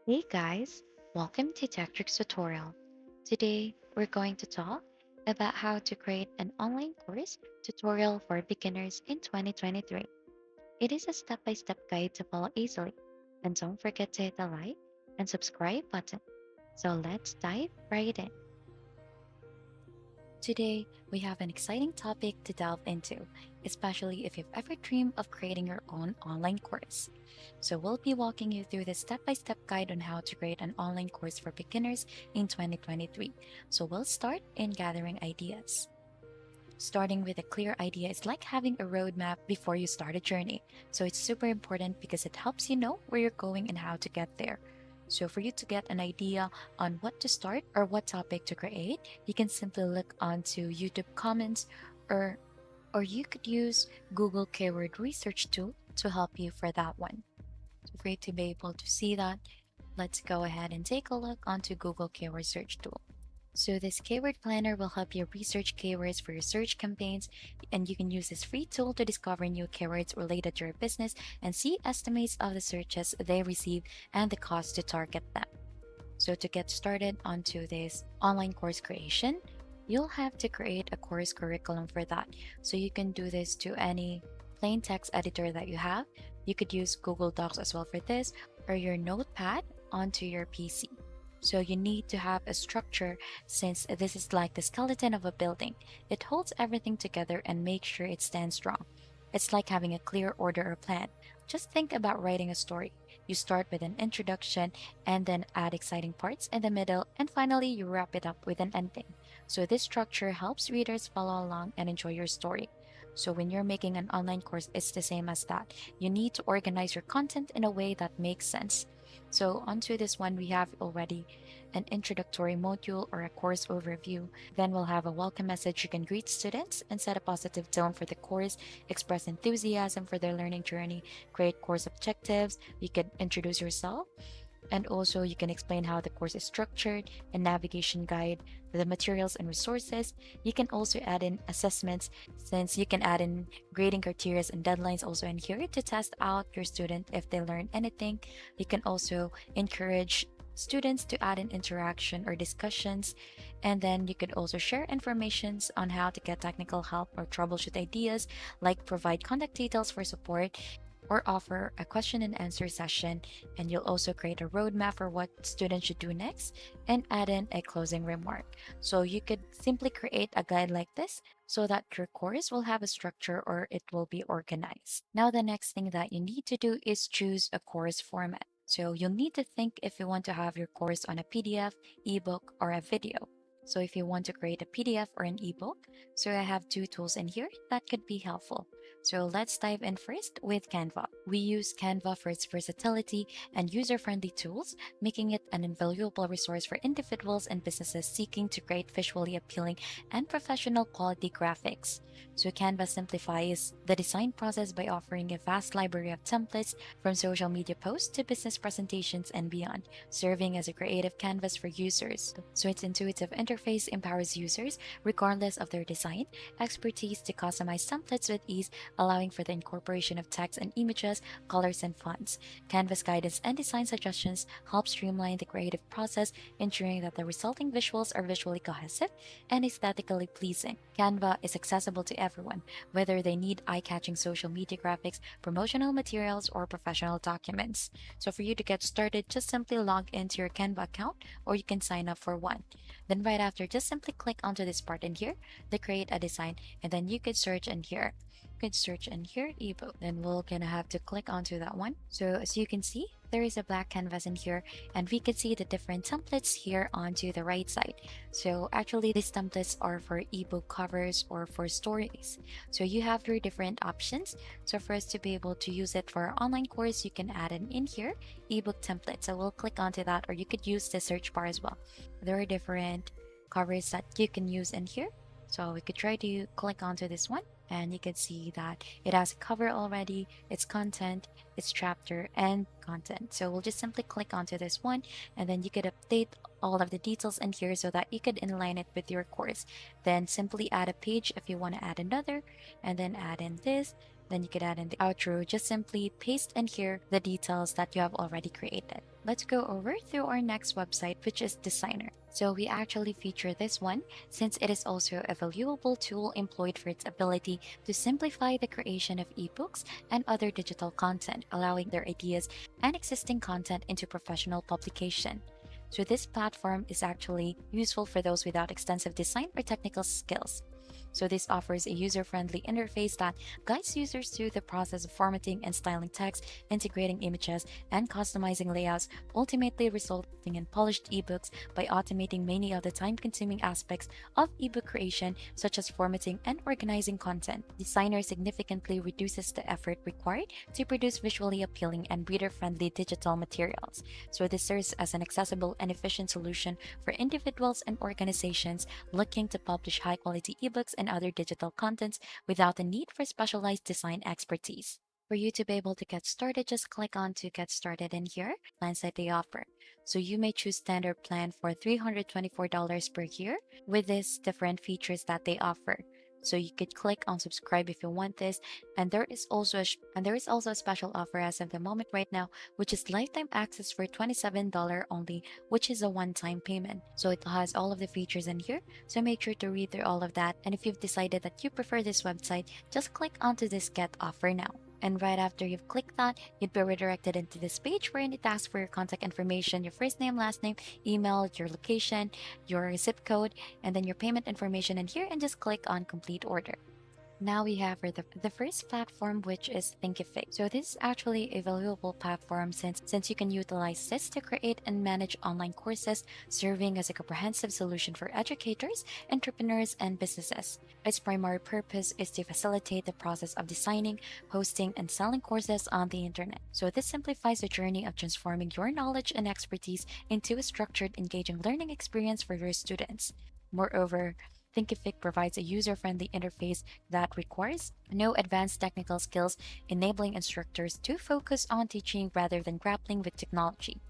Hey guys, welcome to Tactics Tutorial. Today we're going to talk about how to create an online course tutorial for beginners in 2023. It is a step-by-step guide to follow easily. And don't forget to hit the like and subscribe button. So let's dive right in. Today, we have an exciting topic to delve into, especially if you've ever dreamed of creating your own online course. So, we'll be walking you through this step by step guide on how to create an online course for beginners in 2023. So, we'll start in gathering ideas. Starting with a clear idea is like having a roadmap before you start a journey. So it's super important because it helps you know where you're going and how to get there. So for you to get an idea on what to start or what topic to create, you can simply look onto YouTube comments or you could use Google keyword research tool to help you for that one. So for you to be able to see that, let's go ahead and take a look onto Google keyword search tool. So this keyword planner will help you research keywords for your search campaigns, and you can use this free tool to discover new keywords related to your business and see estimates of the searches they receive and the cost to target them. So to get started onto this online course creation, you'll have to create a course curriculum for that. So you can do this to any plain text editor that you have. You could use Google Docs as well for this, or your notepad onto your PC. So you need to have a structure since this is like the skeleton of a building. It holds everything together and makes sure it stands strong. It's like having a clear order or plan. Just think about writing a story. You start with an introduction and then add exciting parts in the middle, and finally you wrap it up with an ending. So this structure helps readers follow along and enjoy your story. So when you're making an online course, it's the same as that. You need to organize your content in a way that makes sense. So onto this one, we have already an introductory module or a course overview. Then we'll have a welcome message. You can greet students and set a positive tone for the course, express enthusiasm for their learning journey, create course objectives. You can introduce yourself, and also you can explain how the course is structured, a navigation guide, the materials and resources. You can also add in assessments since you can add in grading criteria and deadlines also in here to test out your student if they learn anything. You can also encourage students to add in interaction or discussions, and then you could also share informations on how to get technical help or troubleshoot ideas, like provide contact details for support or offer a question and answer session. And you'll also create a roadmap for what students should do next and add in a closing remark. So you could simply create a guide like this so that your course will have a structure or it will be organized. Now, the next thing that you need to do is choose a course format. So you'll need to think if you want to have your course on a PDF, ebook, or a video. So if you want to create a PDF or an ebook, so I have two tools in here that could be helpful. So let's dive in first with Canva. We use Canva for its versatility and user-friendly tools, making it an invaluable resource for individuals and businesses seeking to create visually appealing and professional quality graphics. So Canva simplifies the design process by offering a vast library of templates from social media posts to business presentations and beyond, serving as a creative canvas for users. So its intuitive interface empowers users, regardless of their design, expertise to customize templates with ease, allowing for the incorporation of text and images, colors, and fonts. Canvas guidance and design suggestions help streamline the creative process, ensuring that the resulting visuals are visually cohesive and aesthetically pleasing. Canva is accessible to everyone, whether they need eye-catching social media graphics, promotional materials, or professional documents. So for you to get started, just simply log into your Canva account or you can sign up for one. Then right after, just simply click onto this part in here, the create a design, and then you could search in here. You could search in here ebook. Then we're gonna have to click onto that one. So as you can see, there is a black canvas in here, and we can see the different templates here onto the right side. So actually these templates are for ebook covers or for stories. So you have your different options. So for us to be able to use it for our online course, you can add an in here ebook template. So we'll click onto that, or you could use the search bar as well. There are different covers that you can use in here. So we could try to click onto this one, and you can see that it has a cover already, its content, its chapter, and content. So we'll just simply click onto this one, and then you could update all of the details in here so that you could inline it with your course. Then simply add a page if you want to add another, and then add in this, Then you could add in the outro. Just simply paste in here the details that you have already created. Let's go over to our next website, which is Designer. So we actually feature this one since it is also a valuable tool employed for its ability to simplify the creation of ebooks and other digital content, allowing their ideas and existing content into professional publication. So this platform is actually useful for those without extensive design or technical skills. So this offers a user-friendly interface that guides users through the process of formatting and styling text, integrating images, and customizing layouts, ultimately resulting in polished ebooks by automating many of the time-consuming aspects of ebook creation, such as formatting and organizing content. Designer significantly reduces the effort required to produce visually appealing and reader-friendly digital materials. So this serves as an accessible and efficient solution for individuals and organizations looking to publish high quality ebooks and other digital contents without the need for specialized design expertise. For you to be able to get started, just click on to get started in here, plans that they offer. So you may choose standard plan for $324 per year with these different features that they offer. So you could click on subscribe if you want this, and there is also a special offer as of the moment right now, which is lifetime access for $27 only, which is a one-time payment. So it has all of the features in here, so make sure to read through all of that. And if you've decided that you prefer this website, just click onto this get offer now. And right after you've clicked that, you'd be redirected into this page wherein it asks for your contact information, your first name, last name, email, your location, your zip code, and then your payment information in here, and just click on complete order. Now we have for the first platform, which is Thinkific. So this is actually a valuable platform since you can utilize this to create and manage online courses, serving as a comprehensive solution for educators, entrepreneurs, and businesses. Its primary purpose is to facilitate the process of designing, hosting, and selling courses on the internet. So this simplifies the journey of transforming your knowledge and expertise into a structured, engaging learning experience for your students. Moreover, Thinkific provides a user friendly interface that requires no advanced technical skills, enabling instructors to focus on teaching rather than grappling with technology.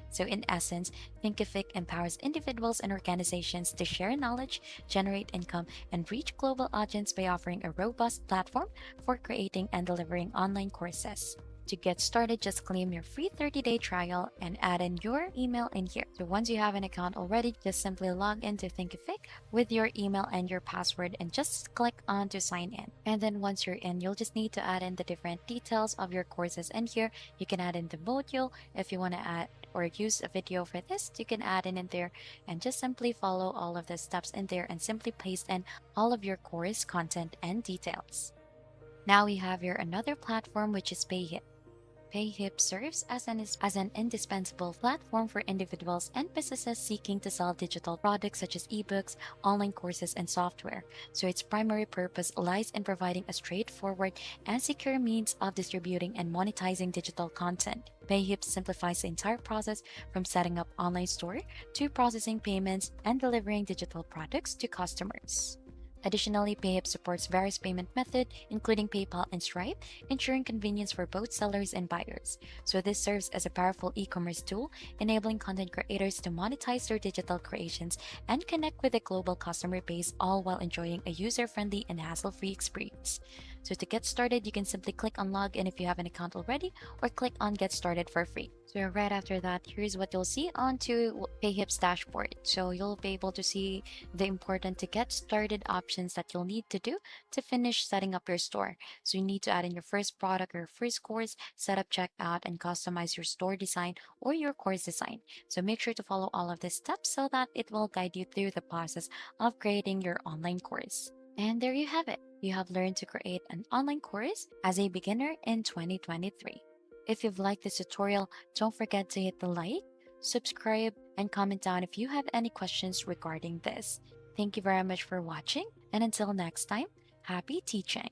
So, in essence, Thinkific empowers individuals and organizations to share knowledge, generate income, and reach global audience by offering a robust platform for creating and delivering online courses. To get started, just claim your free 30-day trial and add in your email in here. So once you have an account already, just simply log into Thinkific with your email and your password and just click on to sign in. And then once you're in, you'll just need to add in the different details of your courses in here. You can add in the module if you want to add or use a video for this, you can add in there and just simply follow all of the steps in there and simply paste in all of your course content and details. Now we have here another platform, which is Payhip. Payhip serves as an indispensable platform for individuals and businesses seeking to sell digital products such as ebooks, online courses, and software. So its primary purpose lies in providing a straightforward and secure means of distributing and monetizing digital content. Payhip simplifies the entire process from setting up online store to processing payments and delivering digital products to customers. Additionally, Payhip supports various payment methods, including PayPal and Stripe, ensuring convenience for both sellers and buyers. So this serves as a powerful e-commerce tool, enabling content creators to monetize their digital creations and connect with a global customer base, all while enjoying a user-friendly and hassle-free experience. So to get started, you can simply click on login if you have an account already, or click on get started for free. So right after that, here's what you'll see onto Payhip's dashboard. So you'll be able to see the important to get started options that you'll need to do to finish setting up your store. So you need to add in your first product or first course, set up checkout, and customize your store design or your course design. So make sure to follow all of these steps so that it will guide you through the process of creating your online course. And there you have it. You have learned to create an online course as a beginner in 2023. If you've liked this tutorial, don't forget to hit the like, subscribe, and comment down if you have any questions regarding this. Thank you very much for watching, and until next time, happy teaching!